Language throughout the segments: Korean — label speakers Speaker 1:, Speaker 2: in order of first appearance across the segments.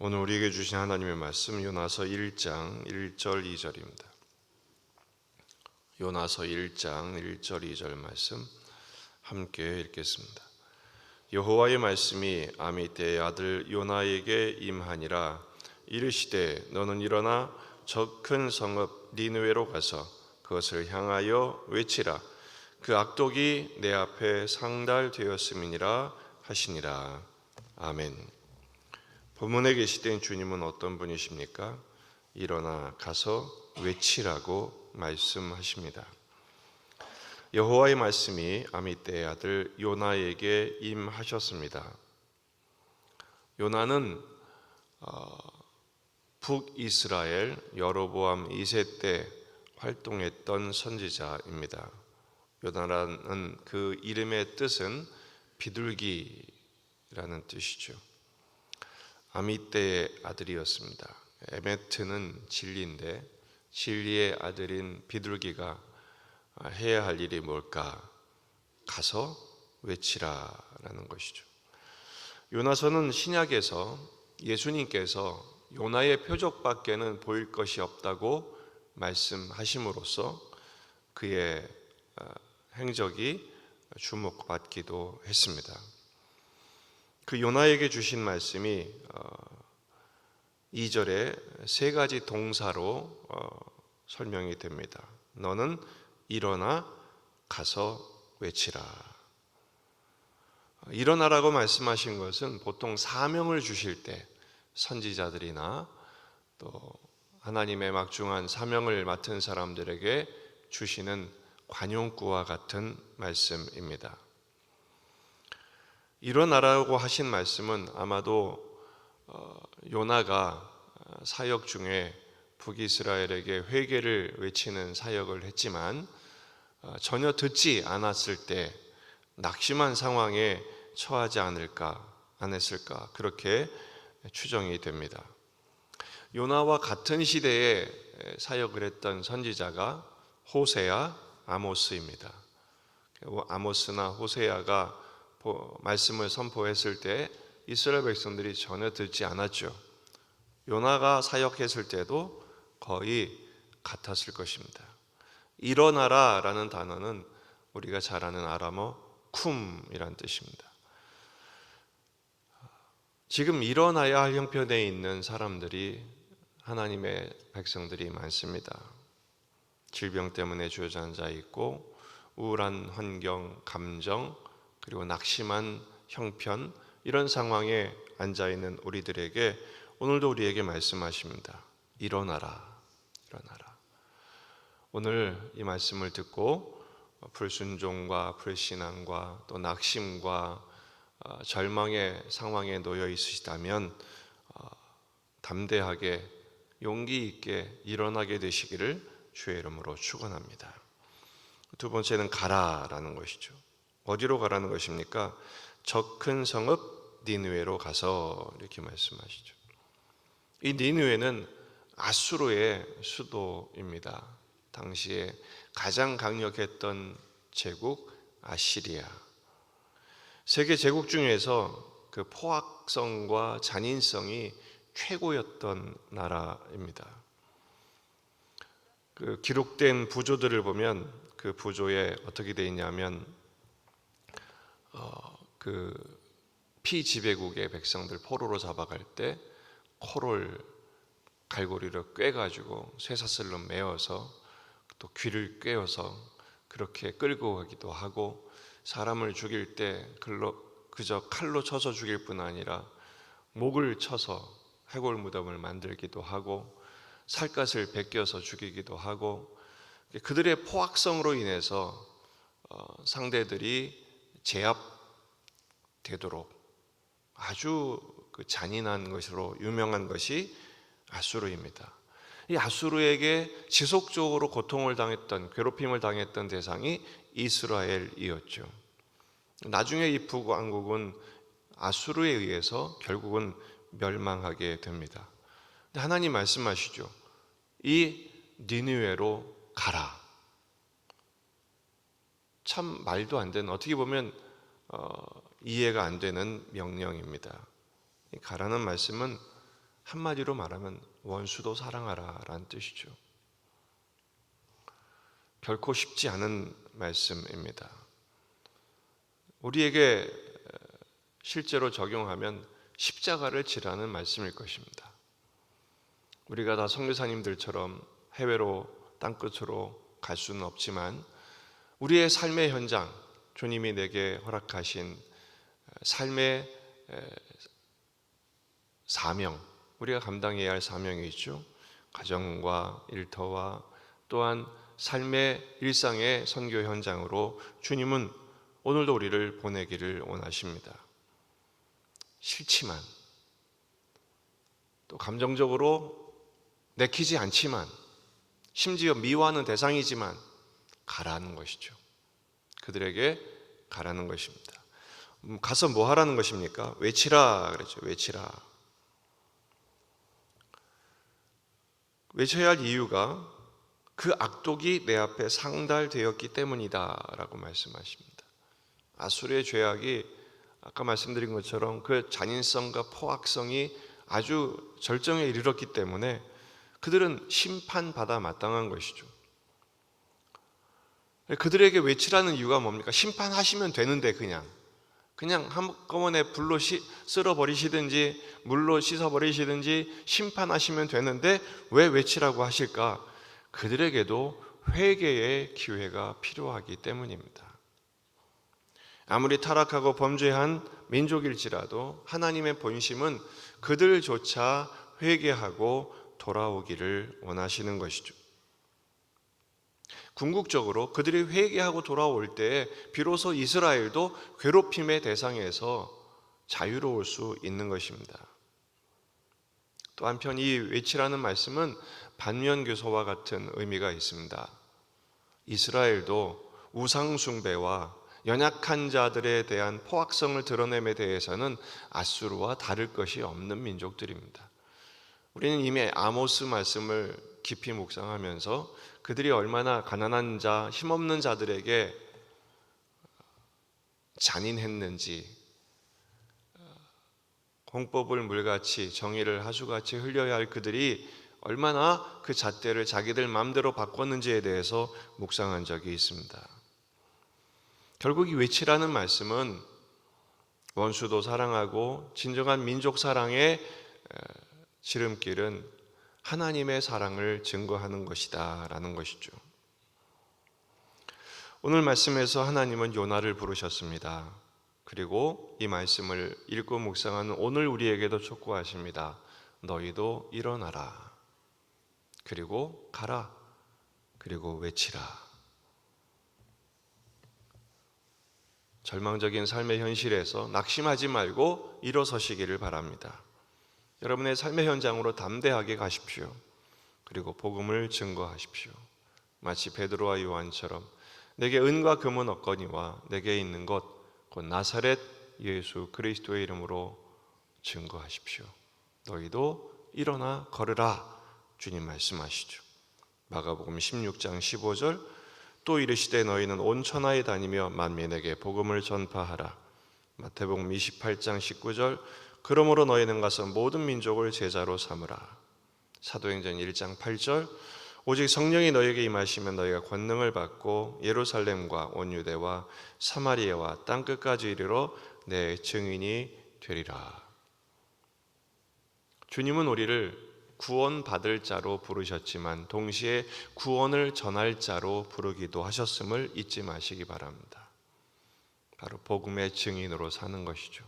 Speaker 1: 오늘 우리에게 주신 하나님의 말씀 요나서 1장 1절 2절입니다. 요나서 1장 1절 2절 말씀 함께 읽겠습니다. 여호와의 말씀이 아미떼의 아들 요나에게 임하니라. 이르시되 너는 일어나 저 큰 성읍 니느웨로 가서 그것을 향하여 외치라. 그 악독이 내 앞에 상달되었음이니라 하시니라. 아멘. 본문에 계시된 주님은 어떤 분이십니까? 일어나 가서 외치라고 말씀하십니다. 여호와의 말씀이 아미떼의 아들 요나에게 임하셨습니다. 요나는 북이스라엘 여로보암 2세 때 활동했던 선지자입니다. 요나라는 그 이름의 뜻은 비둘기라는 뜻이죠. 아미떼의 아들이었습니다. 에메트는 진리인데 진리의 아들인 비둘기가 해야 할 일이 뭘까? 가서 외치라라는 것이죠. 요나서는 신약에서 예수님께서 요나의 표적밖에는 보일 것이 없다고 말씀하심으로써 그의 행적이 주목받기도 했습니다. 그 요나에게 주신 말씀이 2절에 세 가지 동사로 설명이 됩니다. 너는 일어나 가서 외치라. 일어나라고 말씀하신 것은 보통 사명을 주실 때 선지자들이나 또 하나님의 막중한 사명을 맡은 사람들에게 주시는 관용구와 같은 말씀입니다. 일어나라고 하신 말씀은 아마도 요나가 사역 중에 북이스라엘에게 회개를 외치는 사역을 했지만 전혀 듣지 않았을 때 낙심한 상황에 처하지 않을까, 안 했을까 그렇게 추정이 됩니다. 요나와 같은 시대에 사역을 했던 선지자가 호세아, 아모스입니다. 아모스나 호세아가 말씀을 선포했을 때 이스라엘 백성들이 전혀 듣지 않았죠. 요나가 사역했을 때도 거의 같았을 것입니다. 일어나라 라는 단어는 우리가 잘 아는 아람어 쿰이란 뜻입니다. 지금 일어나야 할 형편에 있는 사람들이 하나님의 백성들이 많습니다. 질병 때문에 주저앉아 있고 우울한 환경, 감정, 그리고 낙심한 형편, 이런 상황에 앉아있는 우리들에게 오늘도 우리에게 말씀하십니다. 일어나라, 일어나라. 오늘 이 말씀을 듣고 불순종과 불신앙과 또 낙심과 절망의 상황에 놓여 있으시다면 담대하게 용기 있게 일어나게 되시기를 주의 이름으로 축원합니다. 두 번째는 가라라는 것이죠. 어디로 가라는 것입니까? 저 큰 성읍 니느웨로 가서 이렇게 말씀하시죠. 이 니느웨는 아수르의 수도입니다. 당시에 가장 강력했던 제국 아시리아. 세계 제국 중에서 그 포악성과 잔인성이 최고였던 나라입니다. 그 기록된 부조들을 보면 그 부조에 어떻게 되어 있냐면 그 피지배국의 백성들 포로로 잡아갈 때 코를 갈고리로 꿰가지고 쇠사슬로 메어서 또 귀를 꿰어서 그렇게 끌고 가기도 하고, 사람을 죽일 때 그저 칼로 쳐서 죽일 뿐 아니라 목을 쳐서 해골 무덤을 만들기도 하고 살갗을 베껴서 죽이기도 하고, 그들의 포악성으로 인해서 상대들이 제압되도록 아주 그 잔인한 것으로 유명한 것이 아수르입니다. 이 아수르에게 지속적으로 고통을 당했던, 괴롭힘을 당했던 대상이 이스라엘이었죠. 나중에 이 북왕국은 아수르에 의해서 결국은 멸망하게 됩니다. 근데 하나님 말씀하시죠. 이 니느웨로 가라. 참 말도 안 되는, 어떻게 보면 이해가 안 되는 명령입니다. 가라는 말씀은 한마디로 말하면 원수도 사랑하라 라는 뜻이죠. 결코 쉽지 않은 말씀입니다. 우리에게 실제로 적용하면 십자가를 지라는 말씀일 것입니다. 우리가 다 선교사님들처럼 해외로 땅끝으로 갈 수는 없지만 우리의 삶의 현장, 주님이 내게 허락하신 삶의 사명, 우리가 감당해야 할 사명이 있죠. 가정과 일터와 또한 삶의 일상의 선교 현장으로 주님은 오늘도 우리를 보내기를 원하십니다. 싫지만 또 감정적으로 내키지 않지만 심지어 미워하는 대상이지만 가라는 것이죠. 그들에게 가라는 것입니다. 가서 뭐 하라는 것입니까? 외치라 그랬죠. 외치라. 외쳐야 할 이유가 그 악독이 내 앞에 상달되었기 때문이다 라고 말씀하십니다. 아수르의 죄악이 아까 말씀드린 것처럼 그 잔인성과 포악성이 아주 절정에 이르렀기 때문에 그들은 심판받아 마땅한 것이죠. 그들에게 외치라는 이유가 뭡니까? 심판하시면 되는데 그냥 한꺼번에 불로 쓸어버리시든지 물로 씻어버리시든지 심판하시면 되는데 왜 외치라고 하실까? 그들에게도 회개의 기회가 필요하기 때문입니다. 아무리 타락하고 범죄한 민족일지라도 하나님의 본심은 그들조차 회개하고 돌아오기를 원하시는 것이죠. 궁극적으로 그들이 회개하고 돌아올 때 비로소 이스라엘도 괴롭힘의 대상에서 자유로울 수 있는 것입니다. 또 한편 이 외치라는 말씀은 반면교사와 같은 의미가 있습니다. 이스라엘도 우상숭배와 연약한 자들에 대한 포악성을 드러냄에 대해서는 아수르와 다를 것이 없는 민족들입니다. 우리는 이미 아모스 말씀을 깊이 묵상하면서 그들이 얼마나 가난한 자, 힘없는 자들에게 잔인했는지, 공법을 물같이 정의를 하수같이 흘려야 할 그들이 얼마나 그 잣대를 자기들 마음대로 바꿨는지에 대해서 묵상한 적이 있습니다. 결국 이 외치라는 말씀은 원수도 사랑하고 진정한 민족 사랑의 지름길은 하나님의 사랑을 증거하는 것이다 라는 것이죠. 오늘 말씀에서 하나님은 요나를 부르셨습니다. 그리고 이 말씀을 읽고 묵상하는 오늘 우리에게도 촉구하십니다. 너희도 일어나라. 그리고 가라. 그리고 외치라. 절망적인 삶의 현실에서 낙심하지 말고 일어서시기를 바랍니다. 여러분의 삶의 현장으로 담대하게 가십시오. 그리고 복음을 증거하십시오. 마치 베드로와 요한처럼 내게 은과 금은 없거니와 내게 있는 것 곧 나사렛 예수 그리스도의 이름으로 증거하십시오. 너희도 일어나 걸으라. 주님 말씀하시죠. 마가복음 16장 15절 또 이르시되 너희는 온 천하에 다니며 만민에게 복음을 전파하라. 마태복음 28장 19절 그러므로 너희는 가서 모든 민족을 제자로 삼으라. 사도행전 1장 8절 오직 성령이 너희에게 임하시면 너희가 권능을 받고 예루살렘과 온 유대와 사마리아와 땅끝까지 이르러 내 증인이 되리라. 주님은 우리를 구원받을 자로 부르셨지만 동시에 구원을 전할 자로 부르기도 하셨음을 잊지 마시기 바랍니다. 바로 복음의 증인으로 사는 것이죠.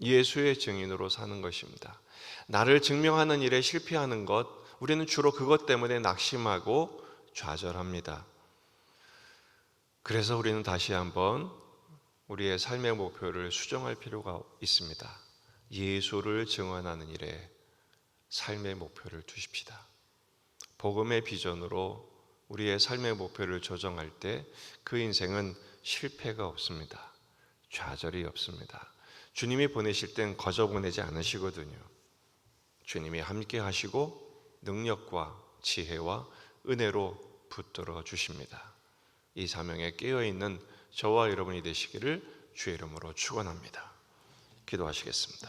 Speaker 1: 예수의 증인으로 사는 것입니다. 나를 증명하는 일에 실패하는 것, 우리는 주로 그것 때문에 낙심하고 좌절합니다. 그래서 우리는 다시 한번 우리의 삶의 목표를 수정할 필요가 있습니다. 예수를 증언하는 일에 삶의 목표를 두십시다. 복음의 비전으로 우리의 삶의 목표를 조정할 때 그 인생은 실패가 없습니다. 좌절이 없습니다. 주님이 보내실 땐 거저 보내지 않으시거든요. 주님이 함께 하시고 능력과 지혜와 은혜로 붙들어 주십니다. 이 사명에 깨어있는 저와 여러분이 되시기를 주의 이름으로 축원합니다. 기도하시겠습니다.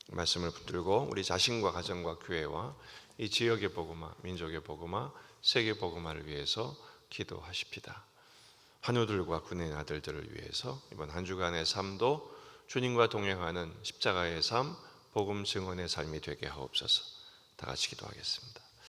Speaker 1: 말씀을 붙들고 우리 자신과 가정과 교회와 이 지역의 복음화, 민족의 복음화, 세계 복음화를 위해서 기도하십시다. 환우들과 군인 아들들을 위해서 이번 한 주간의 삶도 주님과 동행하는 십자가의 삶, 복음 증언의 삶이 되게 하옵소서. 다 같이 기도하겠습니다.